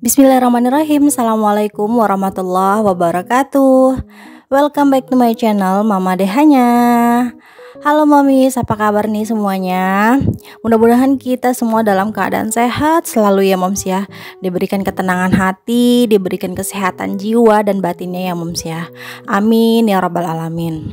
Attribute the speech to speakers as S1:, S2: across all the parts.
S1: Bismillahirrahmanirrahim. Assalamualaikum warahmatullahi wabarakatuh. Welcome back to my channel Mama Dehanya. Halo mamis, apa kabar nih semuanya? Mudah-mudahan kita semua dalam keadaan sehat selalu ya moms ya. Diberikan ketenangan hati, diberikan kesehatan jiwa dan batinnya ya moms ya. Amin ya rabbal alamin.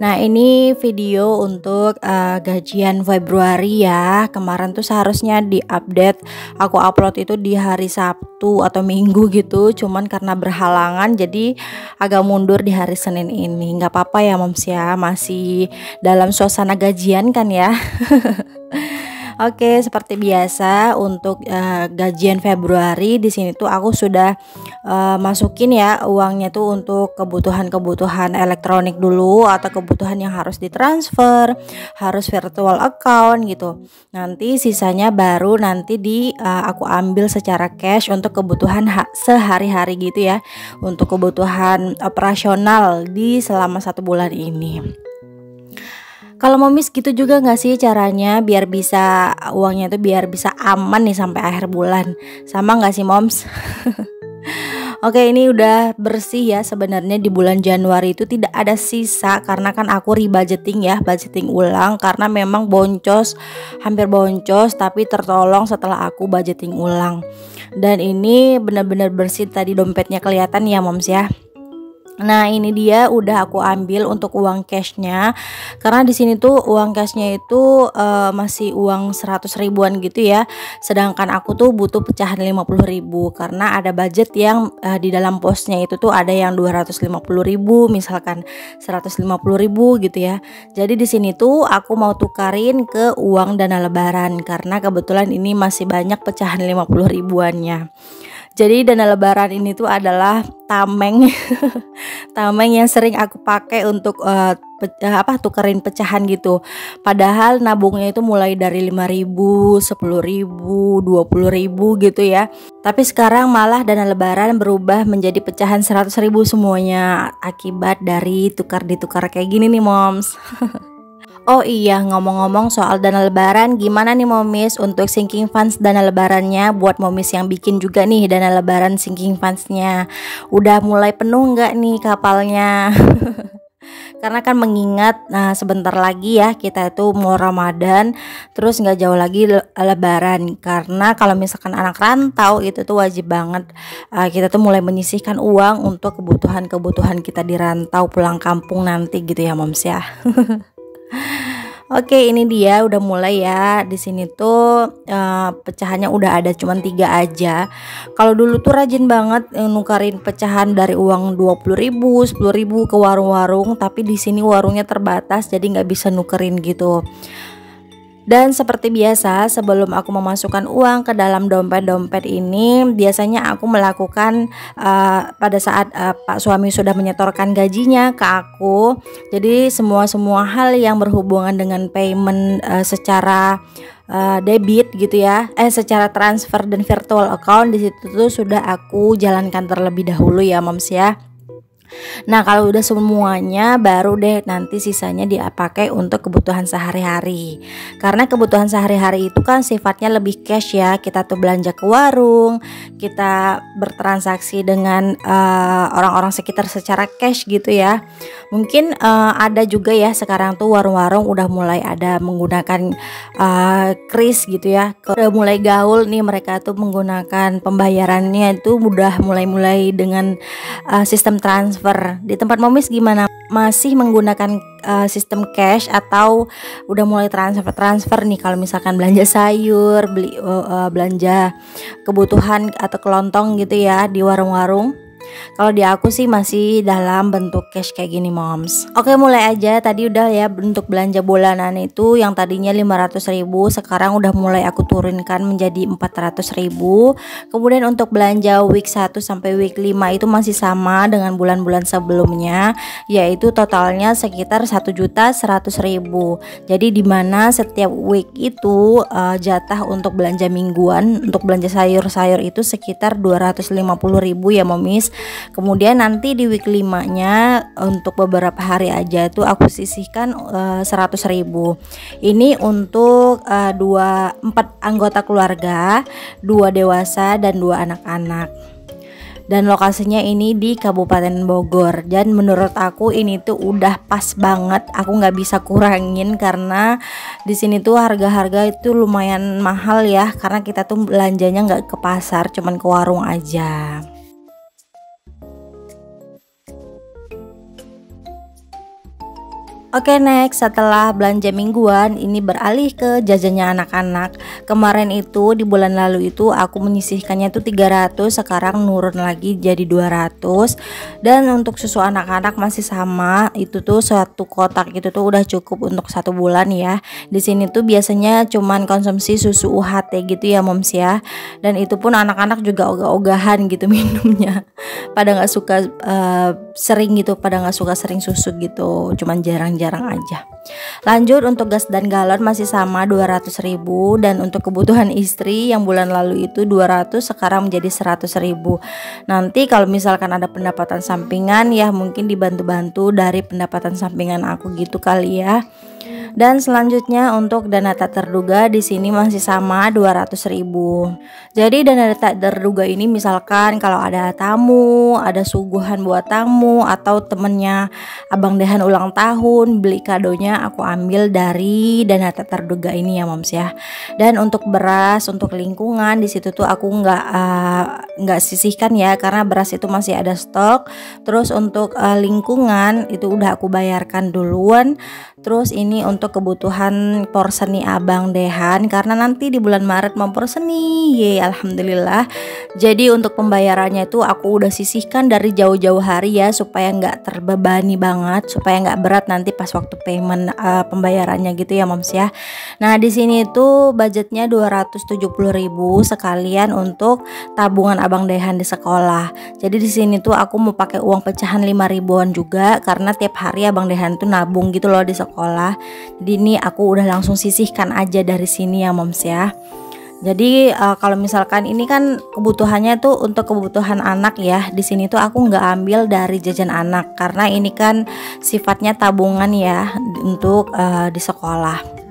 S1: Nah, ini video untuk gajian Februari ya. Kemarin tuh seharusnya di-update, aku upload itu di hari Sabtu atau Minggu gitu. Cuman karena berhalangan jadi agak mundur di hari Senin ini. Nggak apa-apa ya moms ya, masih dalam suasana gajian kan ya. Oke, seperti biasa untuk gajian Februari di sini tuh aku sudah masukin ya uangnya tuh untuk kebutuhan-kebutuhan elektronik dulu atau kebutuhan yang harus ditransfer, harus virtual account gitu. Nanti sisanya baru nanti aku ambil secara cash untuk kebutuhan sehari-hari gitu ya, untuk kebutuhan operasional di selama 1 bulan ini. Kalau momis gitu juga gak sih caranya biar bisa uangnya tuh biar bisa aman nih sampai akhir bulan? Sama gak sih moms? Oke, ini udah bersih ya. Sebenarnya di bulan Januari itu tidak ada sisa karena kan aku rebudgeting ya, budgeting ulang karena memang boncos, hampir boncos tapi tertolong setelah aku budgeting ulang. Dan ini benar-benar bersih, tadi dompetnya kelihatan ya moms ya. Nah, ini dia udah aku ambil untuk uang cashnya karena di sini tuh uang cashnya itu masih uang 100 ribuan gitu ya. Sedangkan aku tuh butuh pecahan 50 ribu karena ada budget yang di dalam posnya itu tuh ada yang 250 ribu, misalkan 150 ribu gitu ya. Jadi di sini tuh aku mau tukarin ke uang dana lebaran karena kebetulan ini masih banyak pecahan 50 ribuannya. Jadi dana lebaran ini tuh adalah tameng tameng yang sering aku pakai untuk tukerin pecahan gitu. Padahal nabungnya itu mulai dari 5.000, 10.000, 20.000 gitu ya. Tapi sekarang malah dana lebaran berubah menjadi pecahan 100.000 semuanya akibat dari tukar-ditukar kayak gini nih moms. Oh iya, ngomong-ngomong soal dana lebaran, gimana nih momis untuk sinking funds dana lebarannya buat momis yang bikin juga nih dana lebaran sinking fundsnya? Udah mulai penuh nggak nih kapalnya? Karena kan mengingat sebentar lagi ya kita itu mau Ramadan, terus nggak jauh lagi lebaran. Karena kalau misalkan anak rantau itu tuh wajib banget kita tuh mulai menyisihkan uang untuk kebutuhan-kebutuhan kita di rantau pulang kampung nanti gitu ya moms ya. Oke, ini dia udah mulai ya. Di sini tuh pecahannya udah ada cuman 3 aja. Kalau dulu tuh rajin banget nukarin pecahan dari uang 20.000, 10.000 ke warung-warung, tapi di sini warungnya terbatas jadi nggak bisa nukerin gitu. Dan seperti biasa, sebelum aku memasukkan uang ke dalam dompet-dompet ini, biasanya aku melakukan pada saat Pak suami sudah menyetorkan gajinya ke aku. Jadi semua hal yang berhubungan dengan payment secara debit gitu ya, secara transfer dan virtual account di situ tuh sudah aku jalankan terlebih dahulu ya moms ya. Nah, kalau udah semuanya baru deh nanti sisanya dia pakai untuk kebutuhan sehari-hari. Karena kebutuhan sehari-hari itu kan sifatnya lebih cash ya. Kita tuh belanja ke warung, kita bertransaksi dengan orang-orang sekitar secara cash gitu ya. Mungkin ada juga ya sekarang tuh warung-warung udah mulai ada menggunakan kris gitu ya. Udah mulai gaul nih mereka tuh menggunakan pembayarannya itu udah mulai dengan sistem transfer. Di tempat momis gimana? Masih menggunakan sistem cash atau udah mulai transfer nih kalau misalkan belanja sayur, belanja kebutuhan atau kelontong gitu ya di warung-warung? Kalau di aku sih masih dalam bentuk cash kayak gini moms. Oke, mulai aja. Tadi udah ya untuk belanja bulanan itu yang tadinya 500.000 sekarang udah mulai aku turunkan menjadi 400.000. Kemudian untuk belanja week 1 sampai week 5 itu masih sama dengan bulan-bulan sebelumnya, yaitu totalnya sekitar 1.100.000. Jadi dimana setiap week itu jatah untuk belanja mingguan, untuk belanja sayur-sayur itu sekitar 250.000 ya momis. Kemudian nanti di week 5-nya untuk beberapa hari aja tuh aku sisihkan 100.000. Ini untuk 4 anggota keluarga, 2 dewasa dan 2 anak-anak. Dan lokasinya ini di Kabupaten Bogor, dan menurut aku ini tuh udah pas banget, aku nggak bisa kurangin karena di sini tuh harga-harga itu lumayan mahal ya, karena kita tuh belanjanya nggak ke pasar, cuman ke warung aja. Oke, next, setelah belanja mingguan ini beralih ke jajannya anak-anak. Kemarin itu di bulan lalu itu aku menyisihkannya tuh 300, sekarang nurun lagi jadi 200. Dan untuk susu anak-anak masih sama, itu tuh satu kotak itu tuh udah cukup untuk 1 bulan ya. Di sini tuh biasanya cuman konsumsi susu UHT gitu ya moms ya. Dan itu pun anak-anak juga ogah-ogahan gitu minumnya. Pada nggak suka sering gitu, pada nggak suka sering susu gitu, cuman jarang-jarang aja. Lanjut untuk gas dan galon masih sama 200.000, dan untuk kebutuhan istri yang bulan lalu itu 200 sekarang menjadi 100.000. Nanti kalau misalkan ada pendapatan sampingan ya mungkin dibantu-bantu dari pendapatan sampingan aku gitu kali ya. Dan selanjutnya untuk dana tak terduga di sini masih sama 200.000. Jadi dana tak terduga ini misalkan kalau ada tamu, ada suguhan buat tamu, atau temennya Abang Dehan ulang tahun, beli kadonya aku ambil dari dana tak terduga ini ya moms ya. Dan untuk beras, untuk lingkungan di situ tuh aku nggak sisihkan ya, karena beras itu masih ada stok. Terus untuk lingkungan itu udah aku bayarkan duluan. Terus ini untuk kebutuhan porseni Abang Dehan, karena nanti di bulan Maret mau porseni, ye alhamdulillah. Jadi untuk pembayarannya itu aku udah sisihkan dari jauh-jauh hari ya, supaya nggak terbebani banget, supaya nggak berat nanti pas waktu payment pembayarannya gitu ya moms ya. Nah di sini tuh budgetnya 270.000 sekalian untuk tabungan Abang Dehan di sekolah. Jadi di sini tuh aku mau pakai uang pecahan 5.000-an juga, karena tiap hari Abang Dehan tuh nabung gitu loh di sekolah. Jadi ini aku udah langsung sisihkan aja dari sini ya moms ya. Jadi kalau misalkan ini kan kebutuhannya tuh untuk kebutuhan anak ya, di sini tuh aku nggak ambil dari jajan anak karena ini kan sifatnya tabungan ya untuk di sekolah.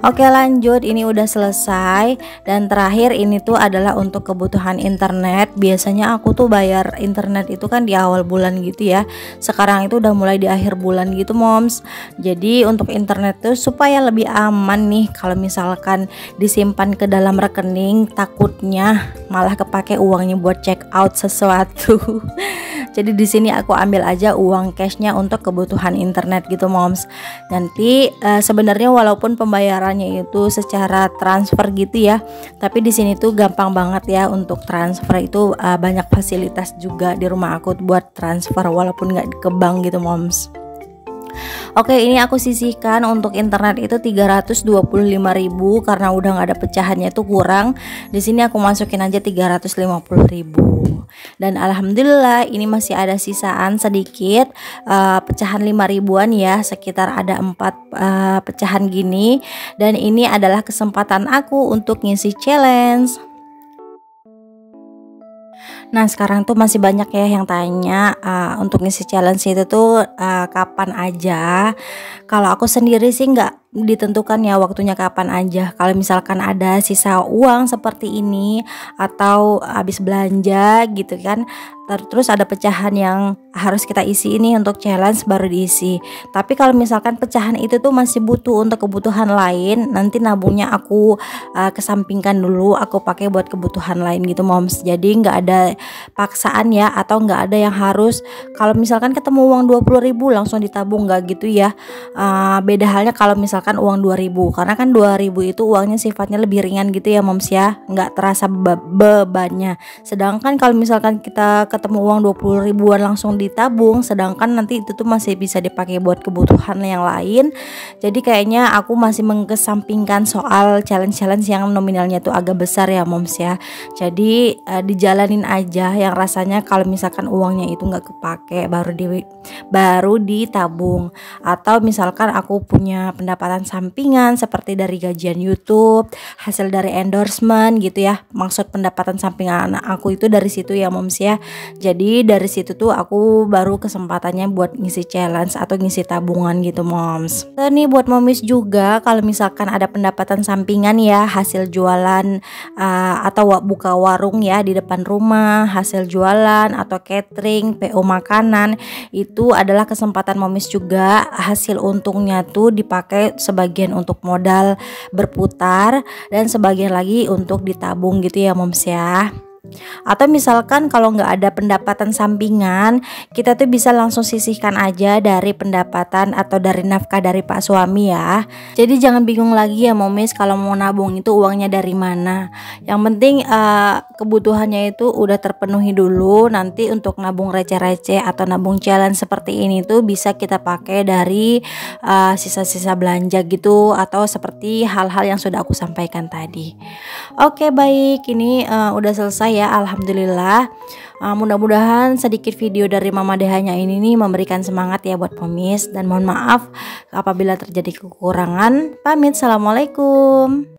S1: Oke lanjut, ini udah selesai. Dan terakhir ini tuh adalah untuk kebutuhan internet. Biasanya aku tuh bayar internet itu kan di awal bulan gitu ya, sekarang itu udah mulai di akhir bulan gitu moms. Jadi untuk internet tuh supaya lebih aman nih, kalau misalkan disimpan ke dalam rekening takutnya malah kepake uangnya buat check out sesuatu. Jadi di sini aku ambil aja uang cashnya untuk kebutuhan internet gitu moms. Nanti sebenarnya walaupun pembayarannya itu secara transfer gitu ya, tapi di sini tuh gampang banget ya untuk transfer itu, banyak fasilitas juga di rumah aku buat transfer walaupun nggak ke bank gitu moms. Oke, ini aku sisihkan untuk internet itu 325.000 karena udah nggak ada pecahannya itu kurang. Di sini aku masukin aja 350.000. Dan alhamdulillah ini masih ada sisaan sedikit, pecahan 5.000-an ya, sekitar ada 4 pecahan gini. Dan ini adalah kesempatan aku untuk ngisi challenge. Nah sekarang tuh masih banyak ya yang tanya untuk ngisi challenge itu tuh kapan aja. Kalau aku sendiri sih nggak ditentukan ya waktunya kapan aja. Kalau misalkan ada sisa uang seperti ini atau habis belanja gitu kan, terus ada pecahan yang harus kita isi ini untuk challenge baru diisi. Tapi kalau misalkan pecahan itu tuh masih butuh untuk kebutuhan lain, nanti nabungnya aku kesampingkan dulu, aku pakai buat kebutuhan lain gitu moms. Jadi nggak ada paksaan ya, atau nggak ada yang harus kalau misalkan ketemu uang 20.000 langsung ditabung, nggak gitu ya. Beda halnya kalau misalkan uang 2.000, karena kan 2.000 itu uangnya sifatnya lebih ringan gitu ya moms ya, nggak terasa bebannya. Sedangkan kalau misalkan kita ketemu uang 20.000-an langsung ditabung, sedangkan nanti itu tuh masih bisa dipakai buat kebutuhan yang lain. Jadi kayaknya aku masih mengesampingkan soal challenge-challenge yang nominalnya tuh agak besar ya moms ya. Jadi dijalanin aja yang rasanya kalau misalkan uangnya itu nggak kepake baru ditabung. Atau misalkan aku punya pendapatan pendapatan sampingan seperti dari gajian YouTube, hasil dari endorsement gitu ya. Maksud pendapatan sampingan aku itu dari situ ya moms ya. Jadi dari situ tuh aku baru kesempatannya buat ngisi challenge atau ngisi tabungan gitu moms. Dan nih buat momis juga kalau misalkan ada pendapatan sampingan ya, hasil jualan atau buka warung ya di depan rumah, hasil jualan atau catering, PO makanan, itu adalah kesempatan momis juga. Hasil untungnya tuh dipakai sebagian untuk modal berputar dan sebagian lagi untuk ditabung gitu ya moms ya. Atau misalkan kalau nggak ada pendapatan sampingan, kita tuh bisa langsung sisihkan aja dari pendapatan atau dari nafkah dari pak suami ya. Jadi jangan bingung lagi ya momis kalau mau nabung itu uangnya dari mana. Yang penting kebutuhannya itu udah terpenuhi dulu. Nanti untuk nabung receh-receh atau nabung challenge seperti ini tuh bisa kita pakai dari sisa-sisa belanja gitu, atau seperti hal-hal yang sudah aku sampaikan tadi. Oke baik, ini udah selesai ya, alhamdulillah. Mudah-mudahan sedikit video dari Mama Dehanya ini nih memberikan semangat ya buat momis, dan mohon maaf apabila terjadi kekurangan. Pamit, assalamualaikum.